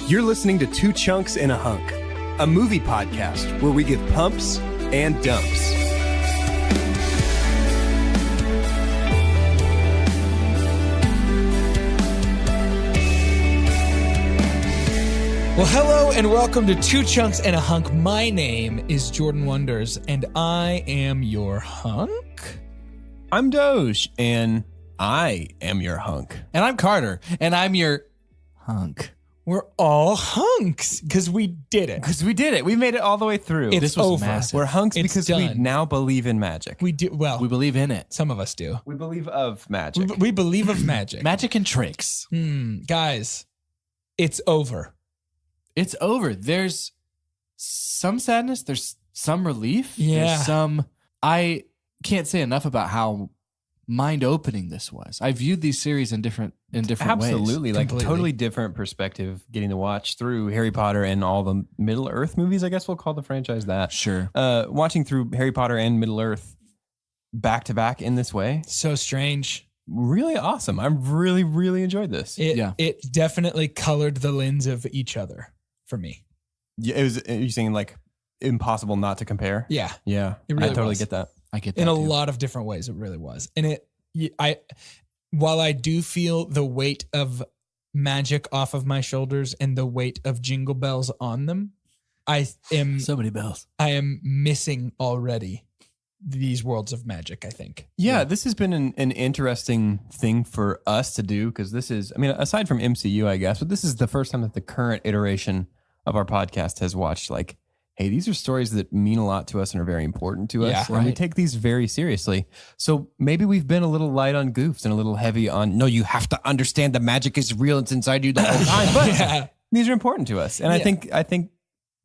You're listening to Two Chunks and a Hunk, a movie podcast where we give pumps and dumps. Well, hello and welcome to Two Chunks and a Hunk. My name is Jordan Wonders, and I am your hunk. I'm Doge, and I am your hunk. And I'm Carter, and I'm your hunk. We're all hunks because we did it. Because we did it. We made it all the way through. This was over. massive. We're hunks It's because we done. now believe in magic. We do well. We believe in it. Some of us do. We believe of magic. We believe of magic. Magic and tricks. Guys, it's over. It's over. There's some sadness. There's some relief. Yeah. There's some. I can't say enough about how mind-opening this was. I viewed these series in different ways. Absolutely. Like Completely. totally different perspective getting to watch through Harry Potter and all the Middle Earth movies. I guess we'll call the franchise that. Sure. Watching through Harry Potter and Middle Earth back to back in this way. So strange. Really awesome. I really, really enjoyed this. It definitely colored the lens of each other for me. Yeah, you're saying like impossible not to compare? Yeah. Yeah. It really I totally was. get that. I get that In a too. lot of different ways, it really was. And while I do feel the weight of magic off of my shoulders and the weight of Jingle Bells on them, I am So many bells. missing already these worlds of magic, I think. Yeah, this has been an interesting thing for us to do because this is, I mean, aside from MCU, I guess, but this is the first time that the current iteration of our podcast has watched like, hey, these are stories that mean a lot to us and are very important to us. Yeah, and we right. take these very seriously. So maybe we've been a little light on goofs and a little heavy on, no, you have to understand the magic is real. It's inside you the whole time. But Yeah. these are important to us. And Yeah. I think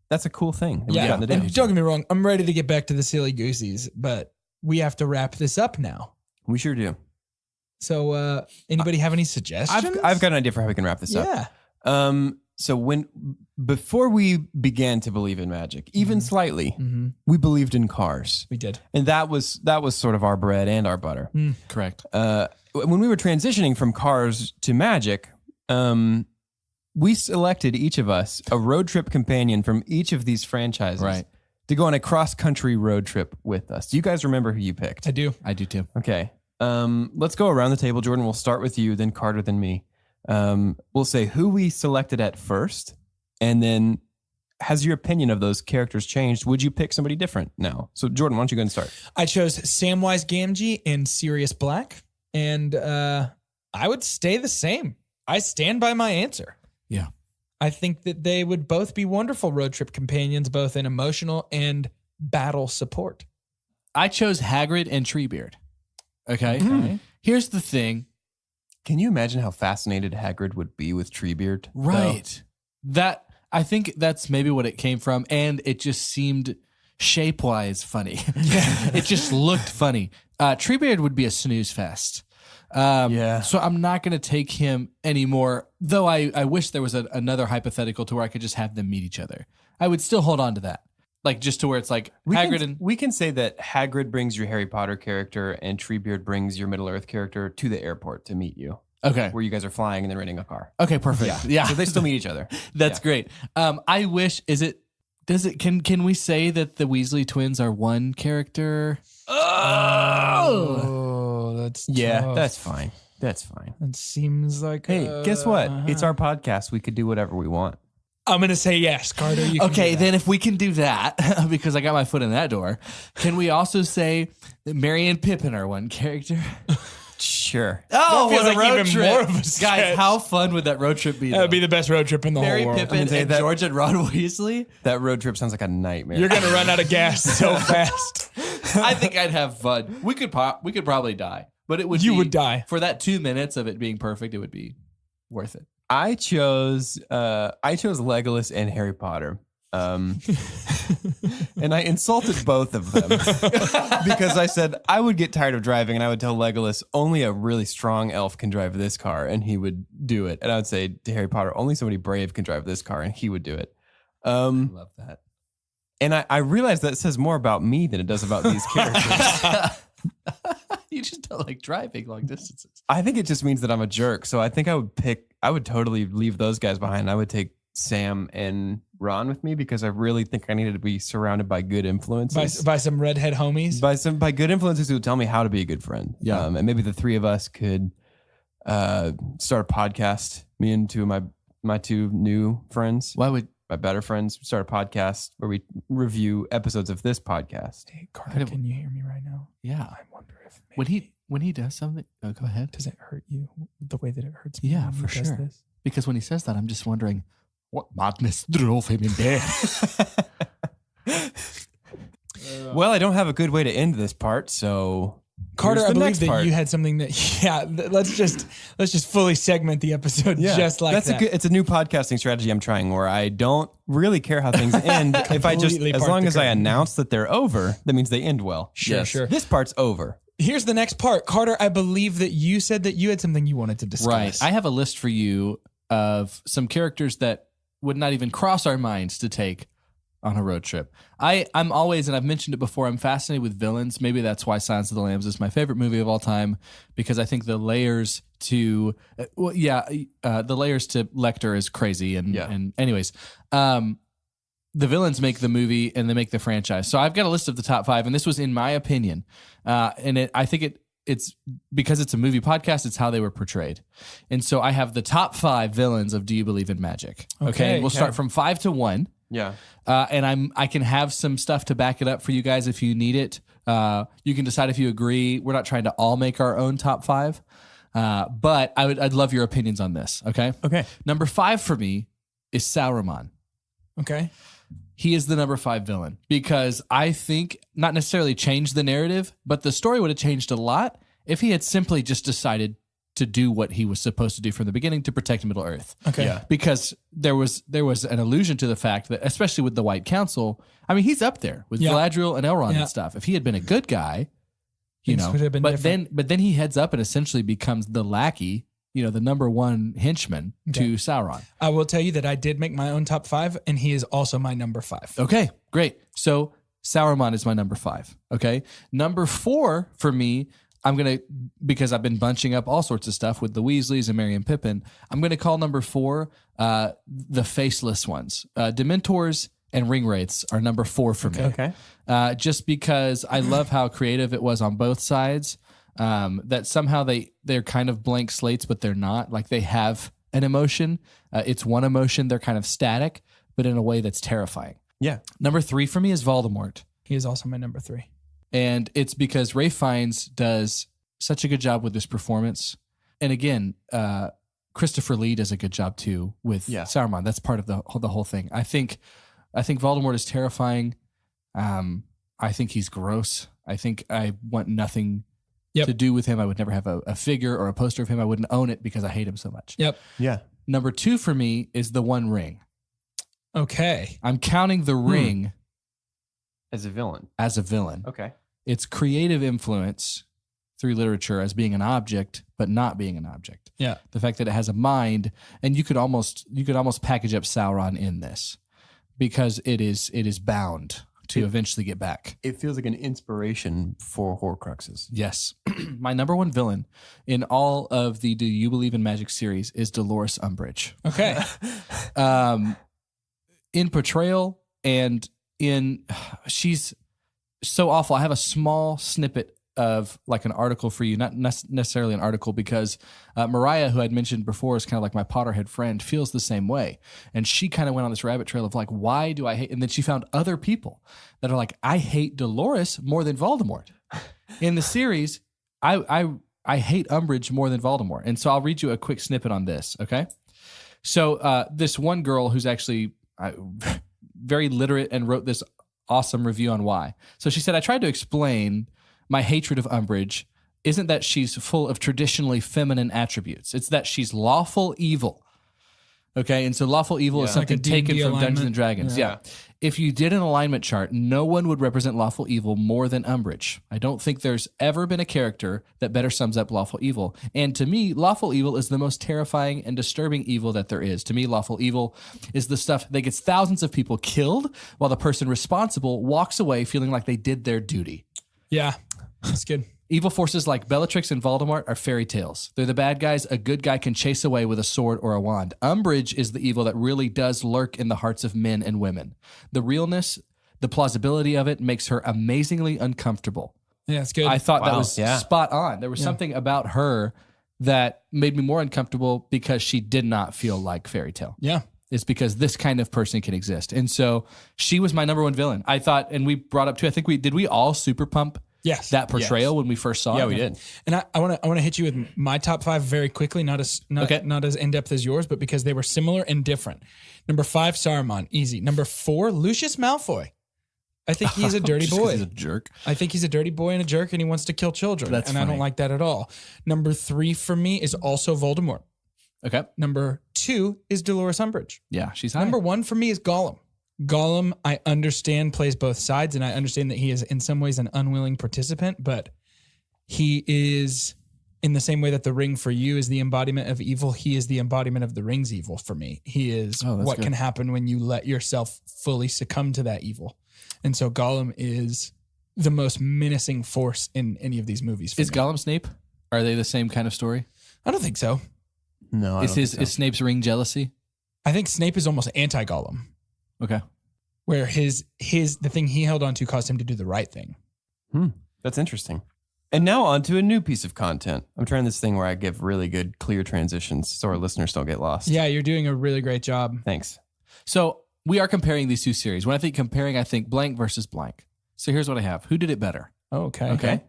that's a cool thing that we've Yeah. gotten to do. And don't get me wrong, I'm ready to get back to the silly goosies, but we have to wrap this up now. We sure do. So anybody have any suggestions? I've got an idea for how we can wrap this up. Yeah. So before we began to believe in magic, even slightly, we believed in cars, We did. and that was sort of our bread and our butter. Correct. When we were transitioning from cars to magic, we selected each of us a road trip companion from each of these franchises, Right. to go on a cross country road trip with us. Do you guys remember who you picked? I do. I do too. Okay. Let's go around the table. Jordan, we'll start with you, then Carter, then me. We'll say who we selected at first, and then has your opinion of those characters changed? Would you pick somebody different now? So Jordan, why don't you go and start? I chose Samwise Gamgee and Sirius Black, and I would stay the same. I stand by my answer. Yeah. I think that they would both be wonderful road trip companions, both in emotional and battle support. I chose Hagrid and Treebeard. Okay. Here's the thing. Can you imagine how fascinated Hagrid would be with Treebeard? Right. That I think that's maybe what it came from, and it just seemed shape-wise funny. Yeah. It just looked funny. Treebeard would be a snooze fest. Yeah. So I'm not going to take him anymore, though I wish there was another hypothetical to where I could just have them meet each other. I would still hold on to that. Like, just to where it's like We can say that Hagrid brings your Harry Potter character and Treebeard brings your Middle Earth character to the airport to meet you, Okay. where you guys are flying and then renting a car. Okay, perfect. Yeah. So they still meet each other. That's great. I wish, can we say that the Weasley twins are one character? Oh, that's Yeah, tough. that's fine. That's fine. It seems like. Hey, guess what? It's our podcast. We could do whatever we want. I'm gonna say yes, Carter. You can Okay, do that. then if we can do that, because I got my foot in that door, can we also say that Merry and Pippin are one character? Sure. Oh, feels what a like road even trip. more of a stretch. Guys, how fun would that road trip be? That would be the best road trip in the Merry whole world. Pippin I'm gonna say and that- George and Ron Weasley? That road trip sounds like a nightmare. You're gonna run out of gas so fast. I think I'd have fun. We could probably die, but it would. You be- would die. for that 2 minutes of it being perfect. It would be worth it. I chose Legolas and Harry Potter. And I insulted both of them because I said I would get tired of driving and I would tell Legolas only a really strong elf can drive this car and he would do it. And I would say to Harry Potter, only somebody brave can drive this car and he would do it. I love that. And I realized that says more about me than it does about these characters. You just don't like driving long distances. I think it just means that I'm a jerk. So I think I would totally leave those guys behind. I would take Sam and Ron with me because I really think I needed to be surrounded by good influences. By some redhead homies. By good influences who would tell me how to be a good friend. Yeah. And maybe the three of us could start a podcast. Me and two of my two new friends. Why would My better friends start a podcast where we review episodes of this podcast. Hey, Carter, can you hear me right now? yeah? I wonder if When he does something, oh, go ahead. does it hurt you the way that it hurts me? Yeah, when for he does sure. this? Because when he says that, I'm just wondering what madness drove him in there. Well, I don't have a good way to end this part, so Carter, here's I the believe next that part. you had something that. Yeah, let's just fully segment the episode just like that. It's a new podcasting strategy I'm trying where I don't really care how things end. If I just, Completely as part long the as I curtain. announce that they're over, that means they end well. Sure. This part's over. Here's the next part, Carter. I believe that you said that you had something you wanted to discuss. Right. I have a list for you of some characters that would not even cross our minds to take on a road trip. I'm always, and I've mentioned it before, I'm fascinated with villains. Maybe that's why Silence of the Lambs is my favorite movie of all time, because I think the layers to, the layers to Lecter is crazy. And anyways, the villains make the movie and they make the franchise. So I've got a list of the top 5, and this was in my opinion. I think it's because it's a movie podcast, it's how they were portrayed. And so I have the top 5 villains of Do You Believe in Magic? Okay. And we'll start from 5 to 1. Yeah. And I can have some stuff to back it up for you guys if you need it. You can decide if you agree. We're not trying to all make our own top 5. But I'd love your opinions on this. Okay. Okay. Number 5 for me is Sauron. Okay. He is the number 5 villain because I think not necessarily changed the narrative, but the story would have changed a lot if he had simply just decided to do what he was supposed to do from the beginning to protect Middle Earth. Okay. Yeah. Because there was an allusion to the fact that, especially with the White Council, I mean, he's up there with Galadriel and Elrond and stuff. If he had been a good guy, Things would have been different. but then he heads up and essentially becomes the lackey, the number 1 henchman to Sauron. I will tell you that I did make my own top 5, and he is also my number 5. Okay, great. So Sauron is my number 5. Okay. Number 4 for me, because I've been bunching up all sorts of stuff with the Weasleys and Merry and Pippin, I'm going to call number 4 the faceless ones. Dementors and Ringwraiths are number 4 for me. Okay. Just because I love how creative it was on both sides. That somehow they're kind of blank slates, but they're not. Like, they have an emotion. It's one emotion. They're kind of static, but in a way that's terrifying. Yeah. Number 3 for me is Voldemort. He is also my number 3. And it's because Ralph Fiennes does such a good job with this performance. And again, Christopher Lee does a good job too with Sauron. That's part of the whole thing. I think Voldemort is terrifying. I think he's gross. I think I want nothing to do with him. I would never have a figure or a poster of him. I wouldn't own it because I hate him so much. Yep. Yeah. Number 2 for me is the One Ring. Okay. I'm counting the ring As a villain. as a villain. Okay. It's creative influence through literature as being an object, but not being an object. Yeah. The fact that it has a mind, and you could almost package up Sauron in this because it is bound to eventually get back. It feels like an inspiration for Horcruxes. Yes. My number 1 villain in all of the Do You Believe in Magic series is Dolores Umbridge. Okay. In portrayal and she's so awful. I have a small snippet of like an article for you, not necessarily an article, because Mariah, who I'd mentioned before, is kind of like my Potterhead friend, feels the same way. And she kind of went on this rabbit trail of like, why do I hate? And then she found other people that are like, I hate Dolores more than Voldemort. In the series, I hate Umbridge more than Voldemort. And so I'll read you a quick snippet on this, okay? So this one girl who's actually very literate and wrote this awesome review on why. So she said, I tried to explain my hatred of Umbridge isn't that she's full of traditionally feminine attributes. It's that she's lawful evil. Okay, and so lawful evil is something Like a taken D&D from Dungeons alignment. and Dragons. Yeah. Yeah. If you did an alignment chart, no one would represent lawful evil more than Umbridge. I don't think there's ever been a character that better sums up lawful evil. And to me, lawful evil is the most terrifying and disturbing evil that there is. To me, lawful evil is the stuff that gets thousands of people killed while the person responsible walks away feeling like they did their duty. Yeah. That's good. Evil forces like Bellatrix and Voldemort are fairy tales. They're the bad guys a good guy can chase away with a sword or a wand. Umbridge is the evil that really does lurk in the hearts of men and women. The realness, the plausibility of it makes her amazingly uncomfortable. Yeah, it's good. I thought that Wow, was yeah. spot on. There was something about her that made me more uncomfortable because she did not feel like fairy tale. yeah. It's because this kind of person can exist. And so she was my number one villain. I thought, and we brought up too, I think did we all super pump Yes. that portrayal when we first saw it? Yeah, we did. And I want to hit you with my top 5 very quickly, not as in depth as yours, but because they were similar and different. Number 5, Saruman, easy. Number 4, Lucius Malfoy. I think he's a dirty Just 'cause boy. he's a jerk. I think he's a dirty boy and a jerk, and he wants to kill children. That's and I funny. don't like that at all. Number 3 for me is also Voldemort. Okay. Number 2 is Dolores Umbridge. Yeah, she's high. Number 1 for me is Gollum. Gollum, I understand, plays both sides, and I understand that he is in some ways an unwilling participant, but he is, in the same way that the ring for you is the embodiment of evil, he is the embodiment of the ring's evil for me. He is Oh, that's what good. can happen when you let yourself fully succumb to that evil. And so Gollum is the most menacing force in any of these movies for Is me. Gollum Snape? Are they the same kind of story? I don't think so. No, I don't think so. Is Snape's ring jealousy? I think Snape is almost anti-Gollum, Okay. where the thing he held on to caused him to do the right thing. That's interesting. And now on to a new piece of content. I'm trying this thing where I give really good, clear transitions so our listeners don't get lost. Yeah, you're doing a really great job. Thanks. So we are comparing these two series. When I think comparing, I think blank versus blank. So here's what I have. Who did it better? Oh, okay. Okay.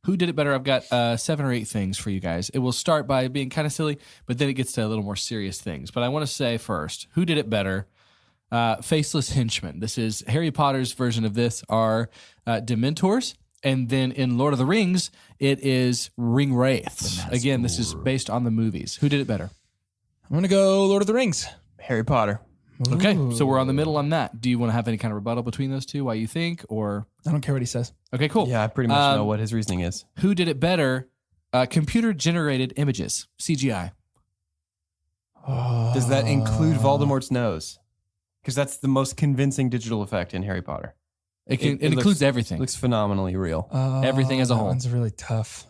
Who did it better? I've got 7 or 8 things for you guys. It will start by being kind of silly, but then it gets to a little more serious things. But I want to say first, who did it better? Faceless Henchmen. This is Harry Potter's version of this are Dementors. And then in Lord of the Rings, it is Ring Wraiths. Again, this is based on the movies. Who did it better? I'm going to go Lord of the Rings. Harry Potter. Okay, so we're on the middle on that. Do you want to have any kind of rebuttal between those two? Why you think? Or I don't care what he says. okay, cool. Yeah, I pretty much know what his reasoning is. Who did it better? Computer generated images, CGI. Does that include Voldemort's nose? Because that's the most convincing digital effect in Harry Potter. It looks- includes everything. Looks phenomenally real. Everything as a that whole. one's really tough.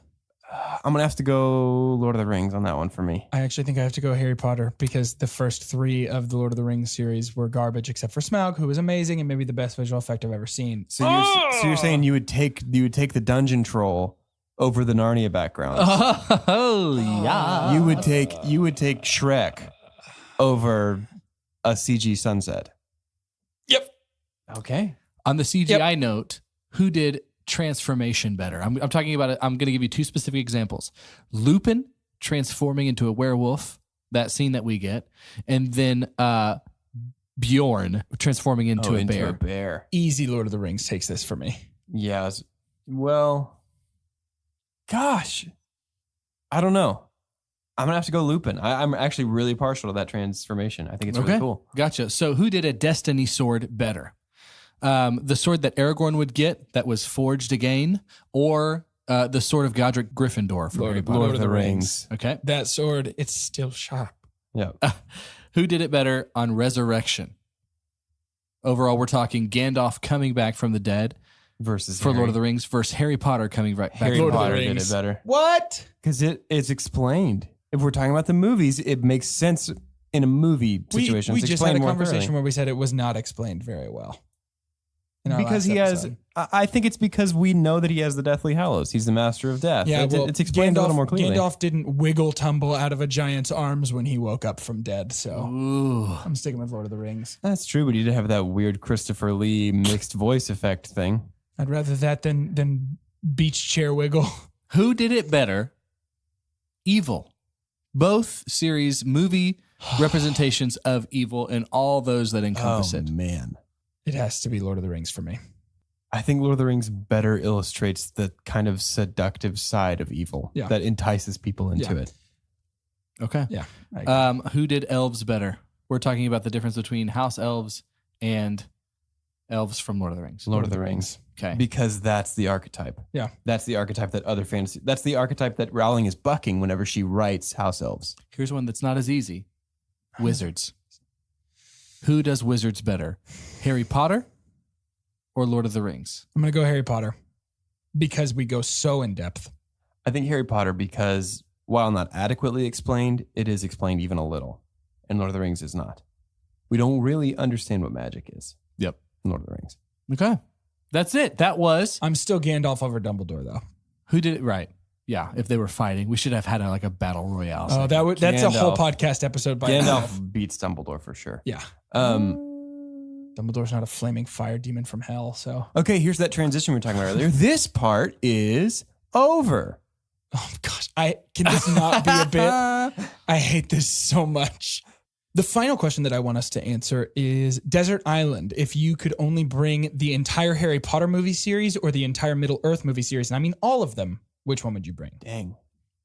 I'm going to have to go Lord of the Rings on that one for me. I actually think I have to go Harry Potter because the first 3 of the Lord of the Rings series were garbage, except for Smaug, who was amazing and maybe the best visual effect I've ever seen. So you're saying you would take the dungeon troll over the Narnia background. Oh yeah. You would take Shrek over a CG sunset. Yep. Okay. On the CGI note, who did transformation better? I'm talking about it. I'm going to give you 2 specific examples. Lupin transforming into a werewolf, that scene that we get, and then Bjorn transforming into a bear. Easy Lord of the Rings takes this for me. Yeah. Well, gosh, I don't know. I'm gonna have to go Lupin. I'm actually really partial to that transformation. I think it's really cool. Gotcha. So who did a destiny sword better? The sword that Aragorn would get that was forged again, or the sword of Godric Gryffindor from Harry Potter? Lord of the Rings. Okay. That sword, it's still sharp. Yeah. Who did it better on Resurrection? Overall, we're talking Gandalf coming back from the dead Versus for Harry. Lord of the Rings versus Harry Potter coming back. Harry Lord of the Potter did Rings. it better What? because it's explained. If we're talking about the movies, it makes sense in a movie situation. We It's just had a explained more conversation thoroughly. where we said it was not explained very well. in our Because last he has, episode. I think it's because we know that he has the Deathly Hallows. He's the master of death. Yeah, well, it's explained a little more clearly. Gandalf didn't wiggle tumble out of a giant's arms when he woke up from dead, so Ooh. I'm sticking with Lord of the Rings. That's true, but he did have that weird Christopher Lee mixed voice effect thing. I'd rather that than beach chair wiggle. Who did it better? Evil. Both series movie representations of evil and all those that encompass it. Man. It has to be Lord of the Rings for me. I think Lord of the Rings better illustrates the kind of seductive side of evil Yeah. that entices people into Yeah. it. Okay. Yeah. I agree. Who did elves better? We're talking about the difference between house elves and elves from Lord of the Rings. Lord of the Rings. Okay. Because that's the archetype. Yeah. That's the archetype that other fantasy, that's the archetype that Rowling is bucking whenever she writes house elves. Here's one that's not as easy. Wizards. Who does wizards better? Harry Potter or Lord of the Rings? I'm going to go Harry Potter because we go so in depth. I think Harry Potter because while not adequately explained, it is explained even a little. And Lord of the Rings is not. We don't really understand what magic is. Yep. In Lord of the Rings. Okay. That's it. That was... I'm still Gandalf over Dumbledore, though. Who did it right? Yeah, if they were fighting, we should have had a battle royale. Oh, that's a whole podcast episode by itself. Gandalf beats Dumbledore for sure. Yeah. Dumbledore's not a flaming fire demon from hell, so. Okay, here's that transition we were talking about earlier. This part is over. Oh gosh, can this not be a bit? I hate this so much. The final question that I want us to answer is Desert Island. If you could only bring the entire Harry Potter movie series or the entire Middle-earth movie series, and I mean all of them, which one would you bring? Dang.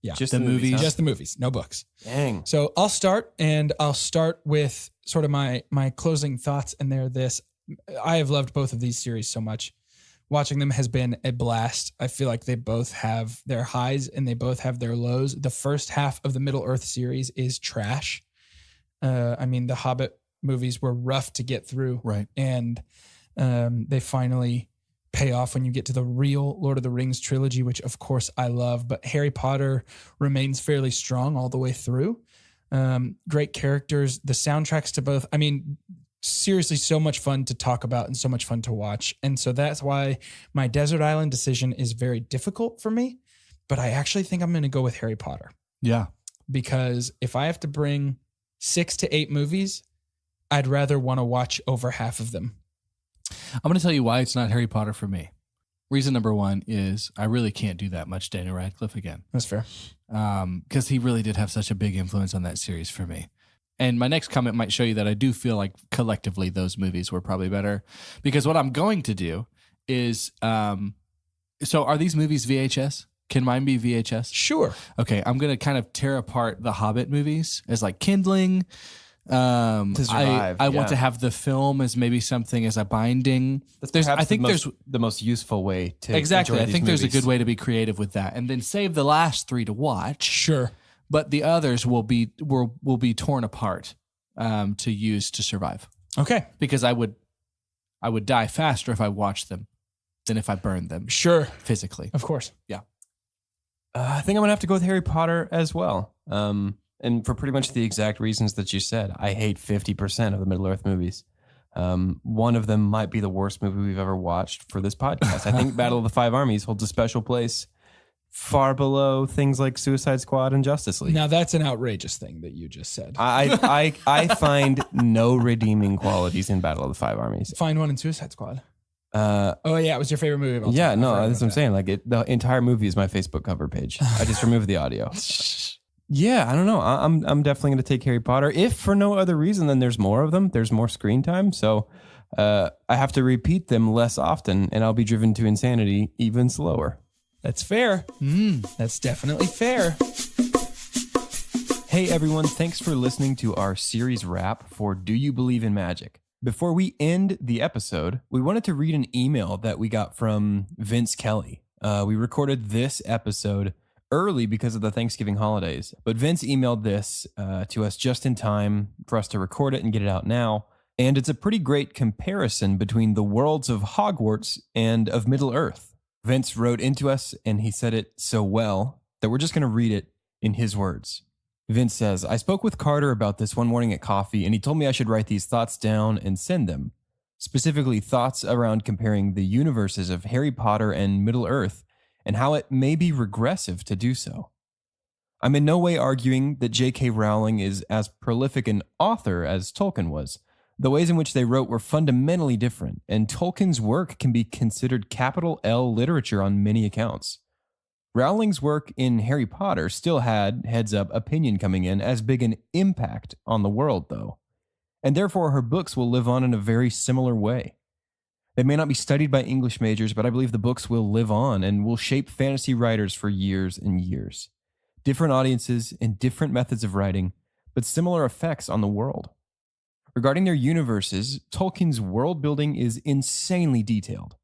Yeah. Just the movies. Just the movies, no books. Dang. So I'll start with sort of my closing thoughts, and they're this. I have loved both of these series so much. Watching them has been a blast. I feel like they both have their highs and they both have their lows. The first half of the Middle-earth series is trash. I mean, the Hobbit movies were rough to get through. Right. And they finally pay off when you get to the real Lord of the Rings trilogy, which of course I love, but Harry Potter remains fairly strong all the way through. Great characters, the soundtracks to both. I mean, seriously, so much fun to talk about and so much fun to watch. And so that's why my Desert Island decision is very difficult for me, but I actually think I'm going to go with Harry Potter. Yeah. Because if I have to bring 6 to 8 movies, I'd rather want to watch over half of them. I'm going to tell you why it's not Harry Potter for me. Reason number one is I really can't do that much Daniel Radcliffe again. That's fair. Because he really did have such a big influence on that series for me. And my next comment might show you that I do feel like collectively those movies were probably better. Because what I'm going to do is, so are these movies VHS? Can mine be VHS? Sure. Okay, I'm going to kind of tear apart the Hobbit movies as like kindling. To survive, I want to have the film as maybe something as a binding. I think there's the most useful way to exactly. enjoy I think these there's a movies. good way to be creative with that, and then save the last 3 to watch. Sure. But the others will be torn apart to use to survive. Okay. Because I would die faster if I watched them than if I burned them. Sure. Physically. Of course. Yeah. I think I'm gonna have to go with Harry Potter as well. And for pretty much the exact reasons that you said. I hate 50% of the Middle-earth movies. One of them might be the worst movie we've ever watched for this podcast. I think Battle of the Five Armies holds a special place far below things like Suicide Squad and Justice League. Now that's an outrageous thing that you just said. I find no redeeming qualities in Battle of the Five Armies. Find one in Suicide Squad. Oh yeah, it was your favorite movie of all Yeah, time. no, that's what I'm saying. Like the entire movie is my Facebook cover page. I just removed the audio. Yeah, I don't know. I'm definitely going to take Harry Potter. If for no other reason than there's more of them, there's more screen time. So I have to repeat them less often, and I'll be driven to insanity even slower. That's fair. That's definitely fair. Hey everyone, thanks for listening to our series wrap for Do You Believe in Magic? Before we end the episode, we wanted to read an email that we got from Vince Kelly. We recorded this episode early because of the Thanksgiving holidays, but Vince emailed this to us just in time for us to record it and get it out now. And it's a pretty great comparison between the worlds of Hogwarts and of Middle-earth. Vince wrote into us and he said it so well that we're just going to read it in his words. Vince says, I spoke with Carter about this one morning at coffee, and he told me I should write these thoughts down and send them. Specifically, thoughts around comparing the universes of Harry Potter and Middle-earth, and how it may be regressive to do so. I'm in no way arguing that J.K. Rowling is as prolific an author as Tolkien was. The ways in which they wrote were fundamentally different, and Tolkien's work can be considered capital L literature on many accounts. Rowling's work in Harry Potter still had, heads up, opinion coming in as big an impact on the world, though. And therefore, her books will live on in a very similar way. They may not be studied by English majors, but I believe the books will live on and will shape fantasy writers for years and years. Different audiences and different methods of writing, but similar effects on the world. Regarding their universes, Tolkien's world building is insanely detailed.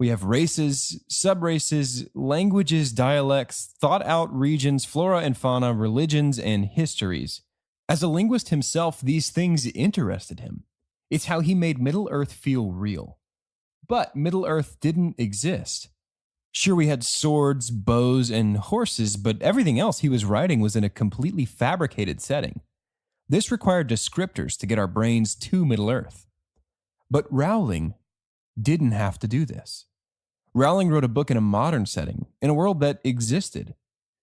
We have races, sub-races, languages, dialects, thought-out regions, flora and fauna, religions, and histories. As a linguist himself, these things interested him. It's how he made Middle-earth feel real. But Middle-earth didn't exist. Sure, we had swords, bows, and horses, but everything else he was writing was in a completely fabricated setting. This required descriptors to get our brains to Middle-earth. But Rowling didn't have to do this. Rowling wrote a book in a modern setting, in a world that existed.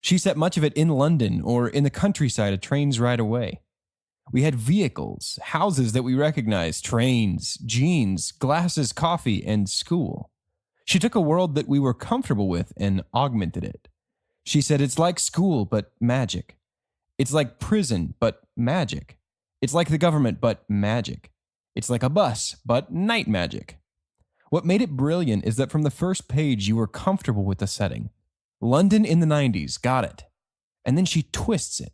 She set much of it in London or in the countryside a train's ride away. We had vehicles, houses that we recognized, trains, jeans, glasses, coffee, and school. She took a world that we were comfortable with and augmented it. She said it's like school, but magic. It's like prison, but magic. It's like the government, but magic. It's like a bus, but night magic. What made it brilliant is that from the first page, you were comfortable with the setting. London in the 90s, got it. And then she twists it,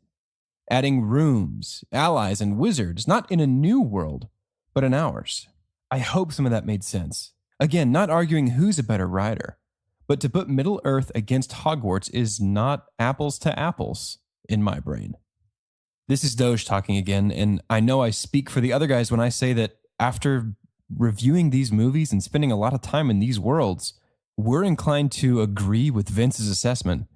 adding rooms, allies, and wizards, not in a new world, but in ours. I hope some of that made sense. Again, not arguing who's a better writer, but to put Middle-earth against Hogwarts is not apples to apples in my brain. This is Doge talking again, and I know I speak for the other guys when I say that after reviewing these movies and spending a lot of time in these worlds, we're inclined to agree with Vince's assessment.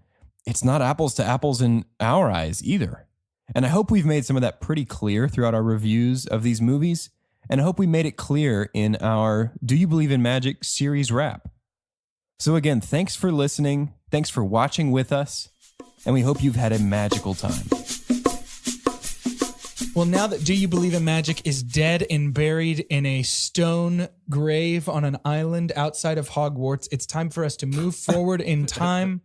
It's not apples to apples in our eyes either. And I hope we've made some of that pretty clear throughout our reviews of these movies, and I hope we made it clear in our Do You Believe in Magic series wrap. So again, thanks for listening, thanks for watching with us, and we hope you've had a magical time. Well, now that Do You Believe in Magic is dead and buried in a stone grave on an island outside of Hogwarts, it's time for us to move forward in time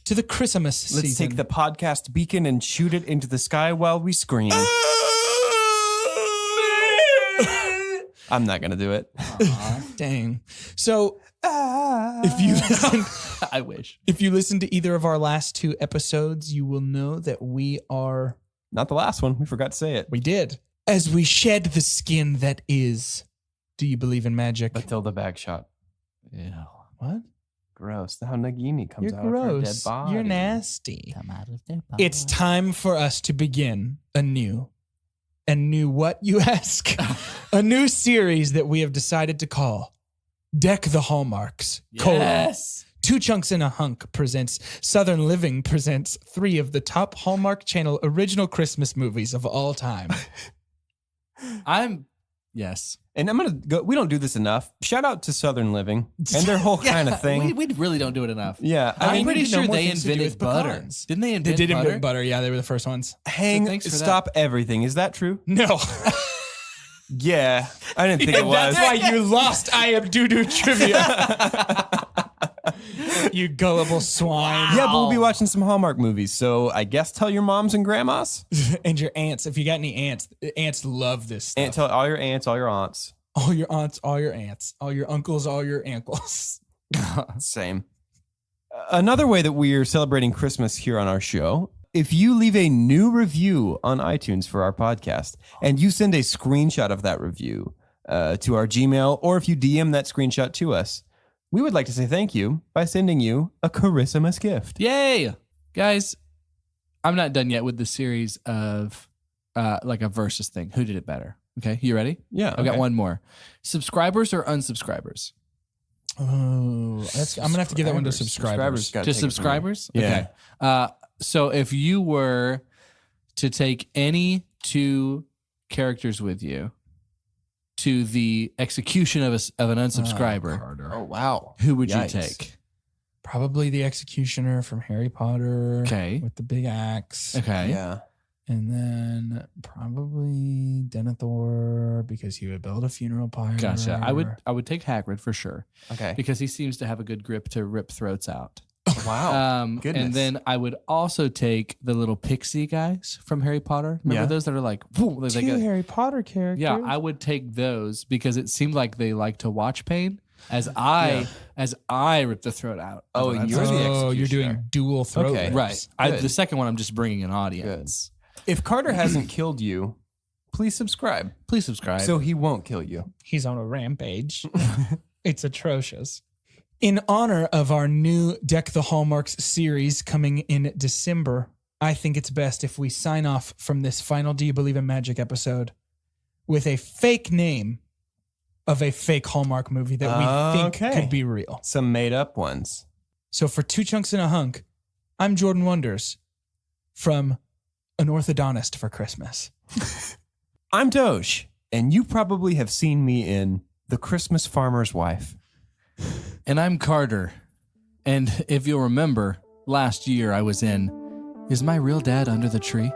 to the Christmas season. Let's take the podcast beacon and shoot it into the sky while we scream. I'm not going to do it. Dang. So if you listen, I wish. if you listen to either of our last two episodes, you will know that we are... Not the last one. We forgot to say it. We did. As we shed the skin that is Do You Believe in Magic? Matilda Bagshot. Yeah. What? Gross. How Nagini comes You're out of her dead gross. body. You're nasty. Come out of their body. It's time for us to begin anew. And new what, you ask? A new series that we have decided to call Deck the Hallmarks. Yes. Two Chunks and a Hunk presents Southern Living presents 3 of the top Hallmark Channel original Christmas movies of all time. Yes. And I'm going to go. We don't do this enough. Shout out to Southern Living and their whole kind of thing. We really don't do it enough. Yeah. I'm pretty we need no sure more they things to do invented with butter. pecans. Didn't they invent They did butter? invent butter. Yeah, they were the first ones. thanks for that. Stop everything. Is that true? No. Yeah. I didn't think it was. That's why you lost I Am Doo-Doo Trivia. You gullible swine. Yeah, but we'll be watching some Hallmark movies. So I guess tell your moms and grandmas. And your aunts. If you got any aunts, aunts love this stuff. And tell all your aunts, all your aunts. All your aunts, all your aunts, all your uncles, all your ankles. Same. Another way that we are celebrating Christmas here on our show, if you leave a new review on iTunes for our podcast and you send a screenshot of that review to our Gmail, or if you DM that screenshot to us, we would like to say thank you by sending you a Christmas gift. Yay! Guys, I'm not done yet with the series of like a versus thing. Who did it better? Okay, you ready? Yeah. I've got one more. Subscribers or unsubscribers? Oh, I'm going to have to give that one to subscribers. gotta Just take it from me. subscribers? Yeah. Okay. So if you were to take any 2 characters with you to the execution of an unsubscriber, Oh, wow. who would Yikes. you take? Probably the executioner from Harry Potter. Okay. With the big axe. Okay. Yeah. And then probably Denethor because he would build a funeral pyre. Gotcha. I would take Hagrid for sure Okay. because he seems to have a good grip to rip throats out. Wow. Goodness. And then I would also take the little pixie guys from Harry Potter. Remember Yeah. those that are like, whoo, they 2 go- Harry Potter characters. yeah, I would take those because it seemed like they like to watch pain as I rip the throat out. Oh, of an you're the Oh, you're executioner. doing dual throat Okay. rips. right. Good. The second one, I'm just bringing an audience. If Carter hasn't killed you, please subscribe Please subscribe. so he won't kill you. He's on a rampage. It's atrocious. In honor of our new Deck the Hallmarks series coming in December, I think it's best if we sign off from this final Do You Believe in Magic episode with a fake name of a fake Hallmark movie that we think Okay. could be real. Some made up ones. So for 2 chunks and a hunk, I'm Jordan Wonders from An Orthodontist for Christmas. I'm Doge, and you probably have seen me in The Christmas Farmer's Wife. And I'm Carter. And if you'll remember, last year I was in Is My Real Dad Under the Tree?